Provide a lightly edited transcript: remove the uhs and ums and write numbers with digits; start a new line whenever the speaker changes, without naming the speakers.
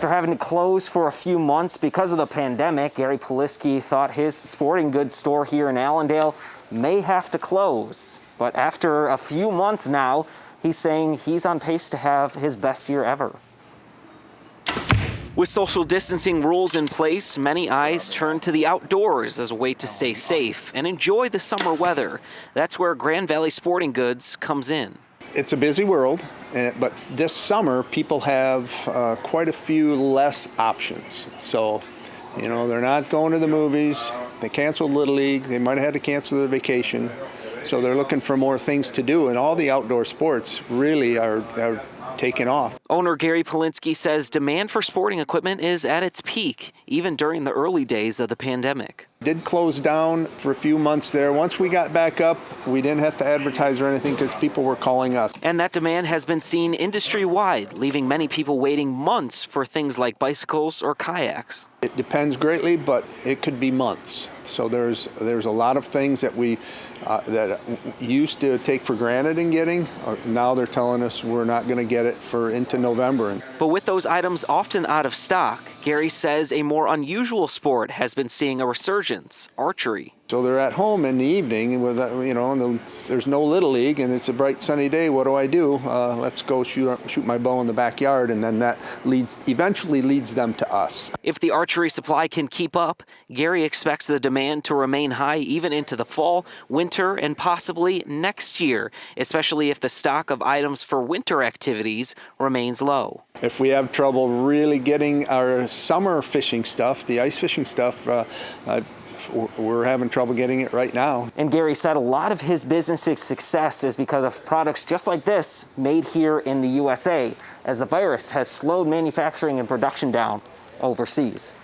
After having to close for a few months because of the pandemic, Gary Polinsky thought his sporting goods store here in Allendale may have to close. But after a few months now, he's saying he's on pace to have his best year ever. With social distancing rules in place, many eyes turn to the outdoors as a way to stay safe and enjoy the summer weather. That's where Grand Valley Sporting Goods comes in.
It's a busy world, but this summer people have quite a few less options. So, you know, they're not going to the movies. They canceled Little League. They might have had to cancel their vacation. So they're looking for more things to do, and all the outdoor sports really are taking off.
Owner Gary Polinsky says demand for sporting equipment is at its peak, even during the early days of the pandemic.
Did close down for a few months there. Once we got back up, we didn't have to advertise or anything because people were calling us.
And that demand has been seen industry-wide, leaving many people waiting months for things like bicycles or kayaks.
It depends greatly, but it could be months. So there's a lot of things that we that used to take for granted in getting. Now they're telling us we're not going to get it for into November.
But with those items often out of stock, Gary says a more unusual sport has been seeing a resurgence: archery.
So they're at home in the evening with, and there's no Little League and it's a bright sunny day. What do? Let's go shoot my bow in the backyard, and then that eventually leads them to us.
If the archery supply can keep up, Gary expects the demand to remain high even into the fall, winter, and possibly next year, especially if the stock of items for winter activities remains low.
If we have trouble really getting our summer fishing stuff, the ice fishing stuff, we're having trouble getting it right now.
And Gary said a lot of his business's success is because of products just like this made here in the USA, as the virus has slowed manufacturing and production down overseas.